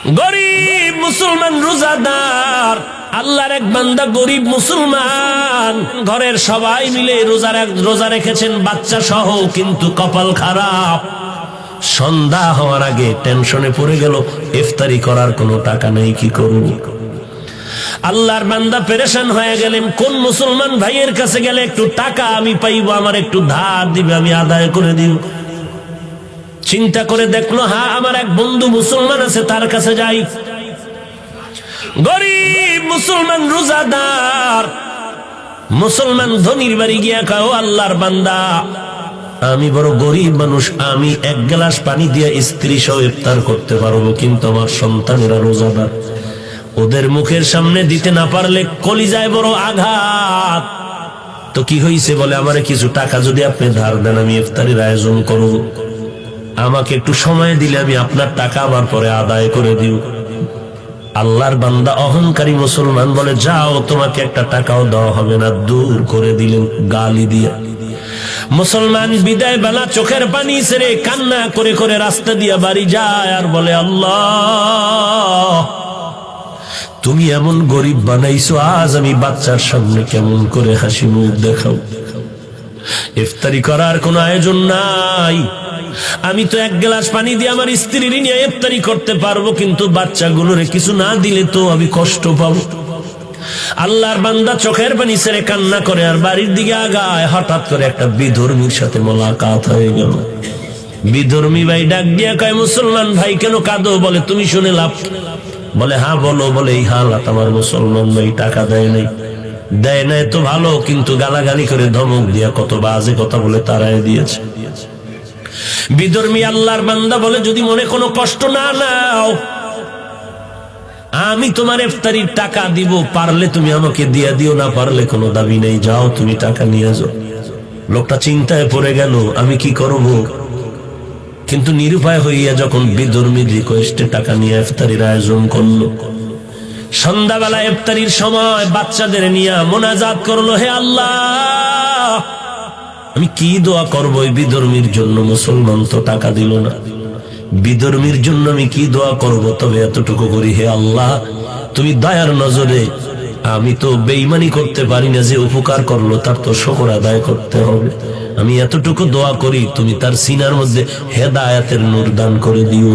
গরিব মুসলমান রোজাদার, আল্লাহর এক বান্দা গরিব মুসলমান, ঘরের সবাই মিলে রোজা রেখেছেন বাচ্চা সহ, কিন্তু কপাল খারাপ। সন্ধ্যা হওয়ার আগে টেনশনে পড়ে গেল, ইফতারি করার কোনো টাকা নেই, কি করব? আল্লাহর বান্দা পেরেশান হয়ে গেলেন, কোন মুসলমান ভাইয়ের কাছে গেলে একটু টাকা আমি পাইব, আমার একটু ধার দিবে, আমি আদায় করে দিব। চিন্তা করে দেখলো, হ্যাঁ আমার এক বন্ধু মুসলমান আছে, তার কাছে যাই। গরিব মুসলমান রোজাদার মুসলমান ধনীর বাড়ি গিয়া কয়, ও আল্লাহর বান্দা, আমি বড় গরিব মানুষ, আমি এক গ্লাস পানি দিয়ে স্ত্রী সহ ইফতার করতে পারবো, কিন্তু আমার সন্তানেরা রোজাদার, ওদের মুখের সামনে দিতে না পারলে কলিজায় বড় আঘাত। তো কি হয়েছে? বলে, আমারে কিছু টাকা যদি আপনি ধার দেন, আমি ইফতারির আয়োজন করব, আমাকে একটু সময় দিলে আমি আপনার টাকা আবার পরে আদায় করে দিব। আল্লাহর বান্দা অহংকারী মুসলমান বলে, যাও, তোমাকে একটা টাকাও দেওয়া হবে না। দূর করে দিলেন গালি দিয়া। মুসলমান বিদায় বেলা চোখের পানি ছেড়ে কান্না করে করে রাস্তা দিয়া বাড়ি যায় আর বলে, আল্লাহ, তুমি এমন গরিব বানাইছো, আজ আমি বাচ্চার সামনে কেমন করে হাসি মুখ দেখাও? ইফতারি করার কোন আয়োজন নাই, আমি তো এক গ্লাস পানি দিয়ে আমার স্ত্রীর নিয়ে ইফতারি করতে পারবো, কিন্তু বাচ্চাগুলোরে কিছু না দিলে তো আমি কষ্ট পাবো। আল্লাহর বান্দা চোখের পানি ছেড়ে কান্না করে আর বাড়ির দিকে আগায়। হঠাৎ করে একটা বিধর্মীর সাথে মোলাকাত হয়ে গেল। বিধর্মী ভাই ডাক দিয়া কয়, মুসলমান ভাই কেন কাঁদো? বলে, তুমি শুনে লাভ? বলে, হ্যাঁ বলো। বলে, এই হালাত আমার মুসলমান ভাই টাকা দেয় নাই। দেয় নাই তো ভালো, কিন্তু গালাগালি করে ধমক দিয়া কত বাজে কথা বলে তারাই দিয়েছে। বিধর্মী আল্লাহর বান্দা বলে, যদি মনে কোনো কষ্ট না নাও, আমি তোমার ইফতারির টাকা দিব, পারলে তুমি আমাকে দিয়া দিও, না পারলে কোনো দাবি নেই, যাও তুমি টাকা নিয়ে যাও। লোকটা চিন্তায় পড়ে গেল, আমি কি করব? কিন্তু নিরুপায় হইয়া যখন বিধর্মীর রিকোয়েস্টে টাকা নিয়ে ইফতারির আয়োজন করলো, সন্ধ্যাবেলা ইফতারির সময় বাচ্চাদের নিয়ে মোনাজাত করলো, হে আল্লাহ, আমি কি দোয়া করবো এই বিধর্মীর জন্য? মুসলমান তো টাকা দিল না, বিধর্মীর জন্য আমি কি দোয়া করব? তবে এতটুকু করি, হে আল্লাহ, তুমি দয়ার নজরে, আমি তো বেঈমানি করতে পারি না, যে উপকার করলো তার তো শুকর আদায় করতে হবে। আমি এতটুকু দোয়া করি, তুমি তার সিনার মধ্যে হেদায়েতের নূর দান করে দিও।